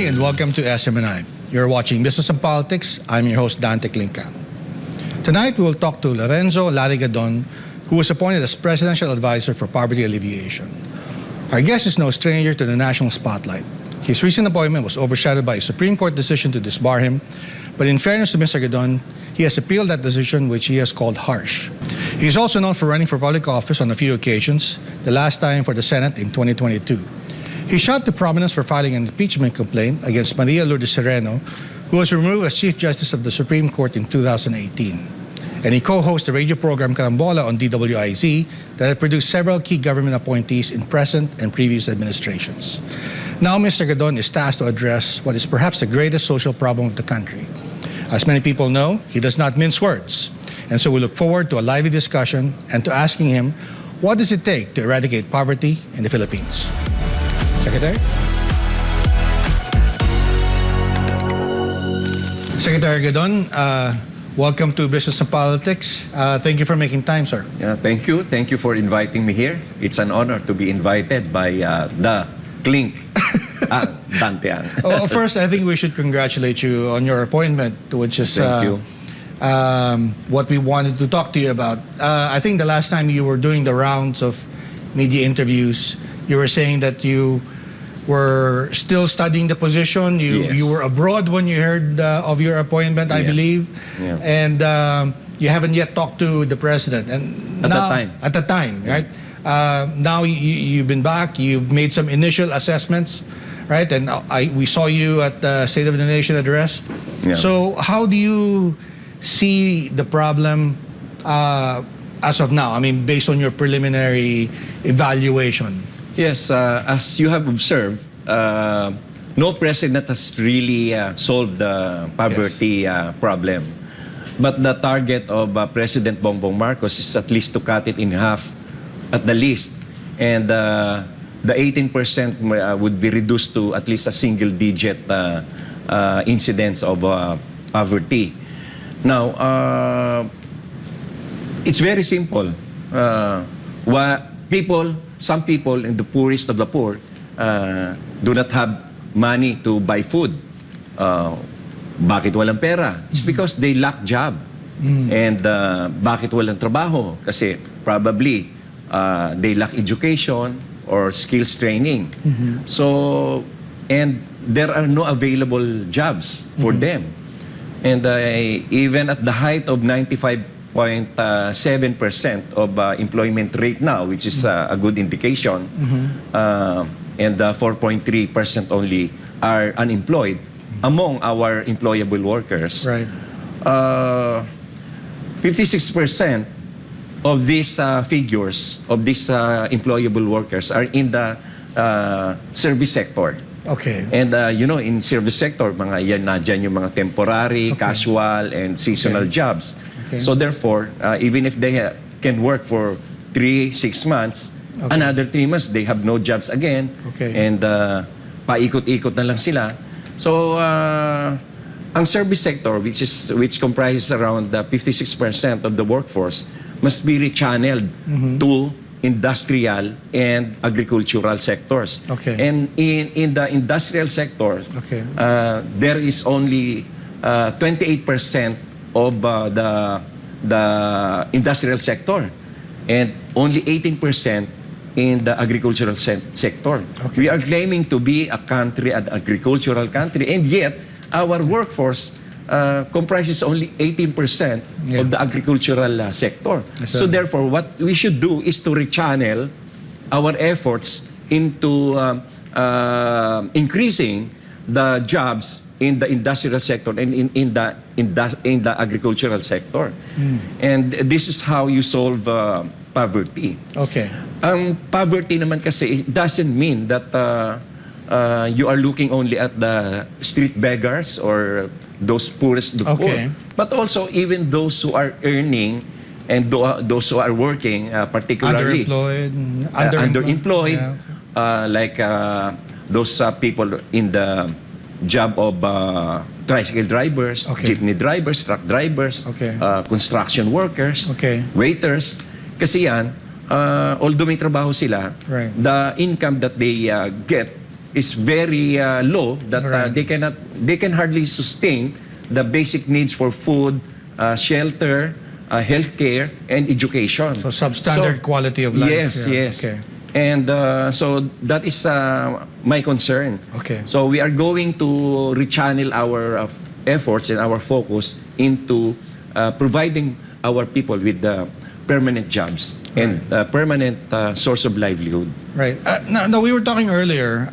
morning and welcome to SMNI. You're watching Business and Politics. I'm your host, Dante Clinca. Tonight, we will talk to Lorenzo GADON, who was appointed as Presidential Advisor for Poverty Alleviation. Our guest is no stranger to the national spotlight. His recent appointment was overshadowed by a Supreme Court decision to disbar him, but in fairness to Mr. GADON, he has appealed that decision, which he has called harsh. He is also known for running for public office on a few occasions, the last time for the Senate in 2022. He shot to prominence for filing an impeachment complaint against Maria Lourdes Sereno, who was removed as Chief Justice of the Supreme Court in 2018. And he co-hosts the radio program Carambola on DWIZ that had produced several key government appointees in present and previous administrations. Now, Mr. GADON is tasked to address what is perhaps the greatest social problem of the country. As many people know, he does not mince words. And so we look forward to a lively discussion and to asking him, what does it take to eradicate poverty in the Philippines? Secretary? Secretary GADON, welcome to Business and Politics. Thank you for making time, sir. Yeah, thank you. Thank you for inviting me here. It's an honor to be invited by the Clink. Dante. Well, first, I think we should congratulate you on your appointment, which is what we wanted to talk to you about. I think the last time you were doing the rounds of media interviews, you were saying that you were still studying the position. You were abroad when you heard of your appointment, I believe. Yeah. And you haven't yet talked to the president. And At the time, right? Now you've been back. You've made some initial assessments, right? And we saw you at the State of the Nation address. Yeah. So how do you see the problem as of now? I mean, based on your preliminary evaluation. Yes, as you have observed, no president has really solved the poverty problem. But the target of President Bongbong Marcos is at least to cut it in half at the least. And the 18% would be reduced to at least a single-digit incidence of poverty. Now, it's very simple. Some people in the poorest of the poor do not have money to buy food. Bakit walang pera? It's because they lack job. And bakit walang trabaho? Kasi probably they lack education or skills training. So, and there are no available jobs for them. And even at the height of 95.7% of employment rate now, which is a good indication, and 4.3% only are unemployed among our employable workers. Right. 56% of these figures, of these employable workers, are in the service sector. Okay. And you know, in service sector, yan yung mga temporary, casual, and seasonal jobs. Okay. So therefore, even if they can work for 3-6 months, another 3 months, they have no jobs again. Okay. And paikot-ikot na lang sila. So, ang service sector, which comprises around 56% of the workforce, must be rechanneled to industrial and agricultural sectors. Okay. And in the industrial sector, there is only 28% of the industrial sector and only 18% in the agricultural sector. Okay. We are claiming to be a country, an agricultural country, and yet our workforce comprises only 18% of the agricultural sector. Yes, so therefore, what we should do is to rechannel our efforts into increasing the jobs in the industrial sector and in the agricultural sector. And this is how you solve poverty. Okay. Ang poverty naman kasi, it doesn't mean that you are looking only at the street beggars or those poorest of the poor, but also even those who are earning and those who are working, particularly underemployed, like those people in the job of tricycle drivers, jeepney drivers, truck drivers, construction workers, waiters. Kasi yan, although may trabaho sila, the income that they get is very low that Right. they can hardly sustain the basic needs for food, shelter, healthcare, and education. So substandard quality of life. Yes, yeah. yes. Okay. And so that is my concern. Okay. So we are going to rechannel our efforts and our focus into providing our people with permanent jobs and permanent source of livelihood. Right. Now, we were talking earlier.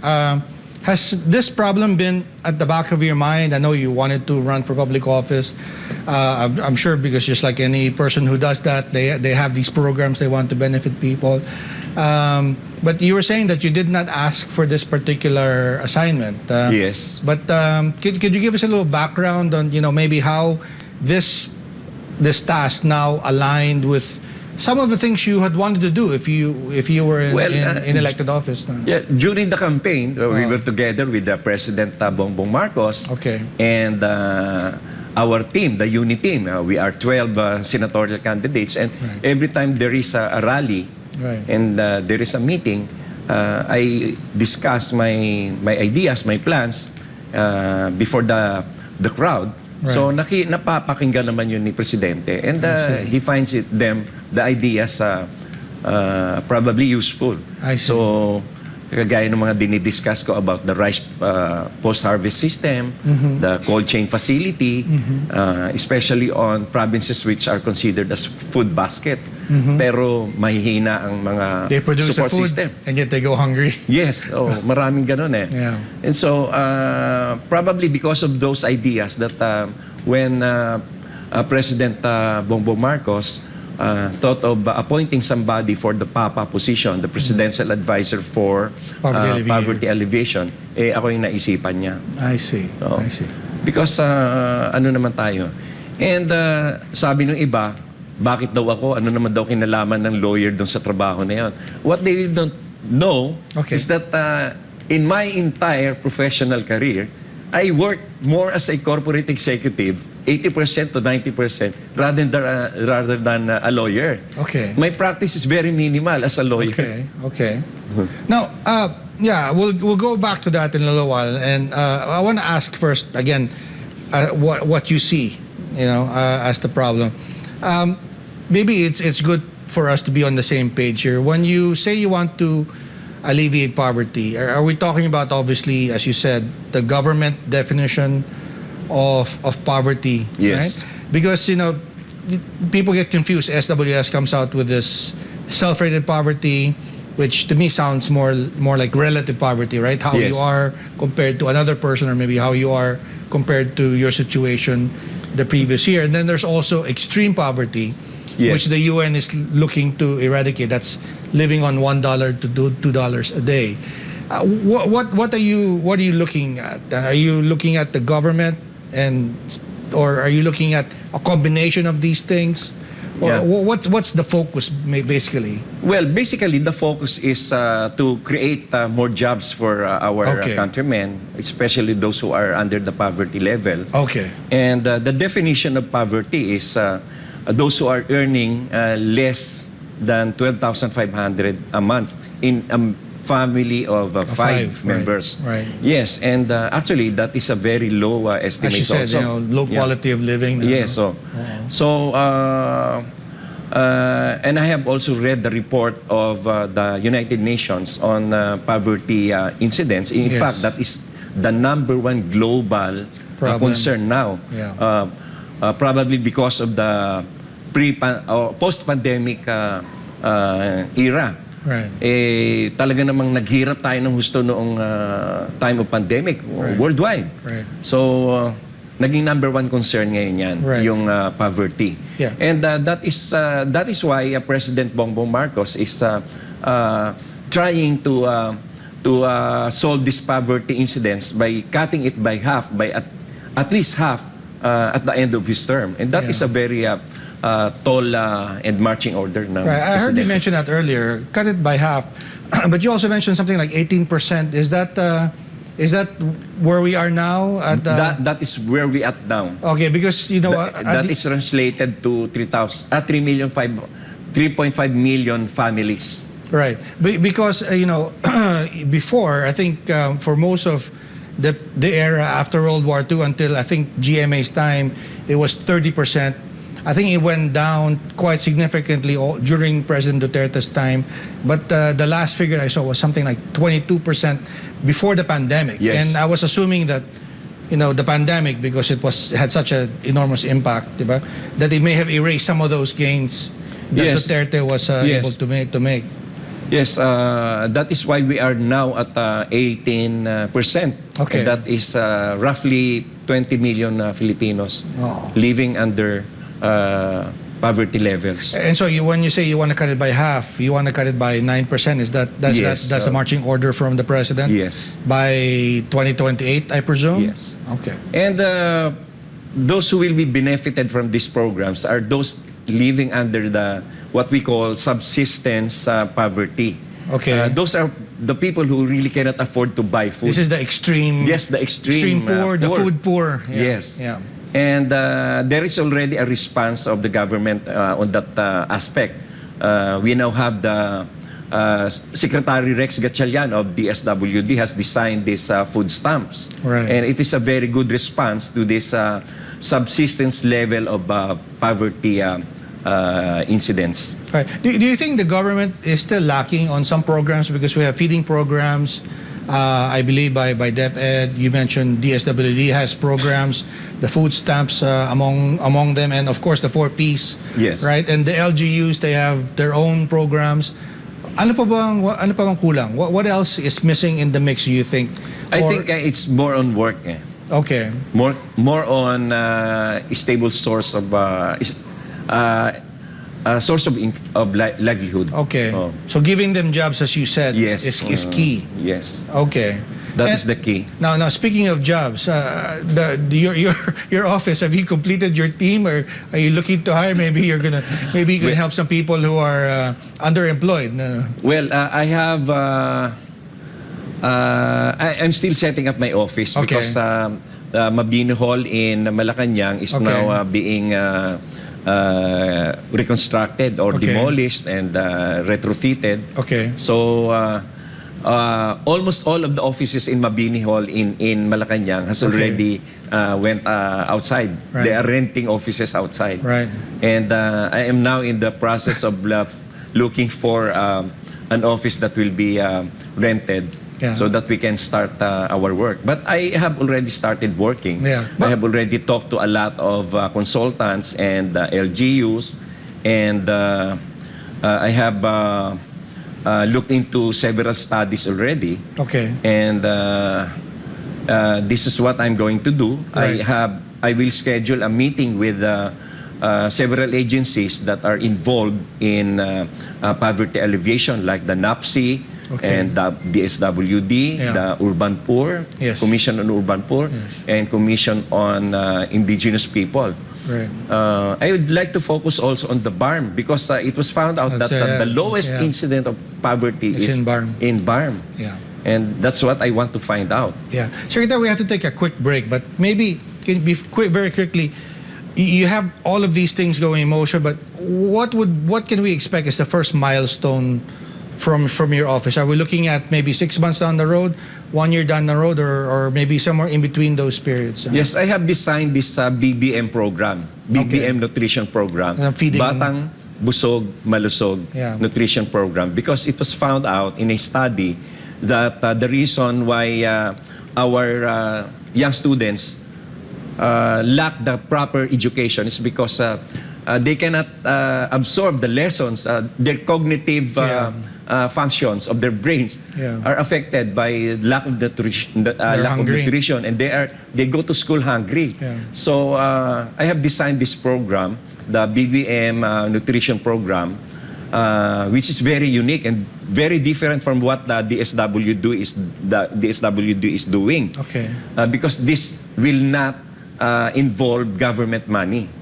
Has this problem been at the back of your mind? I know you wanted to run for public office. I'm sure because just like any person who does that, they have these programs they want to benefit people. But you were saying that you did not ask for this particular assignment. Yes. But could you give us a little background on maybe how this task now aligned with some of the things you had wanted to do if you were in elected office? Yeah, during the campaign, we were together with the President Bongbong Marcos. Okay. And our team, the UNI team, we are 12 senatorial candidates, and every time there is a rally and there is a meeting, I discuss my ideas, my plans before the crowd. Right. So napapakinggan naman yun ni Presidente, and he finds the ideas probably useful. I see. So kagaya ng mga dinidiscuss ko about the rice post-harvest system, the cold chain facility, especially on provinces which are considered as food basket. Pero mahihina ang mga They produce the support food system. and yet they go hungry. Yes, maraming ganun eh. Yeah. And so, probably because of those ideas that when President Bongbong Marcos thought of appointing somebody for the PAPA position, the Presidential Advisor for Poverty Alleviation, ako yung naisipan niya. I see. Oo. I see. Because ano naman tayo. And sabi ng iba, bakit daw ako? Ano naman daw kinalaman ng lawyer doon sa trabaho na yun? What they don't know is that in my entire professional career, I worked more as a corporate executive, 80% to 90%, rather than a lawyer. Okay. My practice is very minimal as a lawyer. Okay. Okay. Now, yeah, we'll go back to that in a little while, and I want to ask first again what you see, as the problem. Maybe it's good for us to be on the same page here. When you say you want to alleviate poverty, are we talking about, obviously, as you said, the government definition of poverty? Yes. Right? Because people get confused. SWS comes out with this self-rated poverty, which to me sounds more like relative poverty, right? How Yes. you are compared to another person, or maybe how you are compared to your situation the previous year. And then there's also extreme poverty, which the UN is looking to eradicate. That's living on $1 to $2 a day. What are you looking at? Are you looking at the government, or are you looking at a combination of these things? Yeah. What's the focus basically? Well, basically the focus is to create more jobs for our countrymen, especially those who are under the poverty level. Okay. And the definition of poverty is those who are earning less than 12,500 a month in a family of five members. Right. Yes, and actually that is a very low estimate. As you said, also. low quality of living. Yes, and I have also read the report of the United Nations on poverty incidents. In fact, that is the #1 global concern now. Yeah. Probably because of the post-pandemic era. Right. Talaga namang naghirap tayo ng husto noong time of pandemic worldwide. Right. So, naging #1 concern ngayon yan, yung poverty. Yeah. And that is why President Bongbong Marcos is trying to solve this poverty incidents by cutting it by half, by at least half at the end of his term. And that is a very tall and marching order ng I heard you mention that earlier. Cut it by half, but you also mentioned something like 18%. Is that where we are now? That is where we at now. Okay, because that is translated to 3.5 million families. Right, because before, I think for most of the era after World War II until I think GMA's time, it was 30%. I think it went down quite significantly during President Duterte's time. But the last figure I saw was something like 22% before the pandemic. Yes. And I was assuming that, the pandemic, because it had such an enormous impact, diba, that it may have erased some of those gains that Yes. Duterte was able to make. Yes, that is why we are now at 18%. Okay. And that is roughly 20 million Filipinos Oh. living under poverty levels. And so when you say you want to cut it by half, you want to cut it by 9%, Yes, that's a marching order from the president? Yes. By 2028, I presume? Yes. Okay. And those who will be benefited from these programs are those living under what we call subsistence poverty. Okay. Those are the people who really cannot afford to buy food. This is the extreme. Yes, the extreme poor, the food poor. Yeah. Yes. Yeah. And there is already a response of the government on that aspect. We now have the Secretary Rex Gatchalian of the SWD has designed these food stamps. Right. And it is a very good response to this subsistence level of poverty incidents. Right. Do you think the government is still lacking on some programs? Because we have feeding programs, I believe by DepEd. You mentioned DSWD has programs, the food stamps among them, and of course the 4Ps. Yes. Right. And the LGUs, they have their own programs. Ano pa bang kulang? What else is missing in the mix, you think? I think it's more on work. Okay. More on stable source of livelihood. Okay. Oh. So giving them jobs, as you said, Yes. is key. Yes. Okay. That is the key. Now, speaking of jobs, your office, have you completed your team, or are you looking to hire? Maybe you can help some people who are underemployed. No. Well, I have. I'm still setting up my office Okay. because Mabini Hall in Malacanang is Okay. now being reconstructed or Okay. demolished and retrofitted. Okay. So almost all of the offices in Mabini Hall in Malacanang has already went outside. Right. They are renting offices outside. Right. And I am now in the process of looking for an office that will be rented. Yeah. So that we can start our work. But I have already started working. Yeah. I have already talked to a lot of consultants and LGUs, and I have looked into several studies already. Okay. And this is what I'm going to do. Right. I will schedule a meeting with several agencies that are involved in poverty alleviation, like the NAPSI, Okay. and the DSWD, Yeah. the Urban Poor, Yes. Commission on Urban Poor, Yes. and Commission on Indigenous People. Right. I would like to focus also on the BARM because it was found out that the lowest yeah. incident of poverty It's is in BARM. in BARM. Yeah. And that's what I want to find out. Yeah. Secretary, we have to take a quick break, but maybe can be very quickly. You have all of these things going in motion, but what can we expect as the first milestone from your office? Are we looking at maybe 6 months down the road, 1 year down the road, or maybe somewhere in between those periods? Yes, I have designed this BBM program, BBM nutrition program, Feeding. Batang Busog Malusog Yeah. nutrition program, because it was found out in a study that the reason why our young students lack the proper education is because they cannot absorb the lessons, their cognitive functions of their brains Yeah. are affected by lack of nutrition, hungry. and they go to school hungry. Yeah. So I have designed this program, the BBM nutrition program, which is very unique and very different from what the DSWD is doing. Okay. Because this will not involve government money.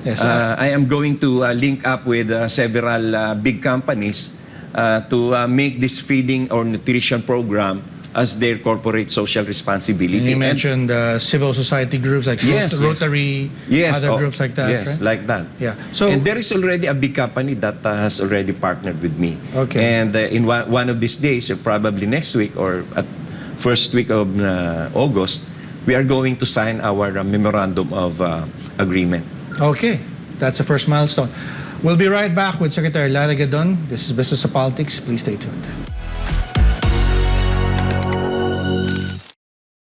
Yes. I am going to link up with several big companies to make this feeding or nutrition program as their corporate social responsibility. And you mentioned civil society groups like Rotary, other groups like that, yes, right? like that. Yeah. So, and there is already a big company that has already partnered with me. Okay. And in one of these days, probably next week or at first week of August, we are going to sign our memorandum of agreement. okay, that's the first milestone. We'll be right back with Secretary Larry Gadon. This is Business of Politics. Please stay tuned.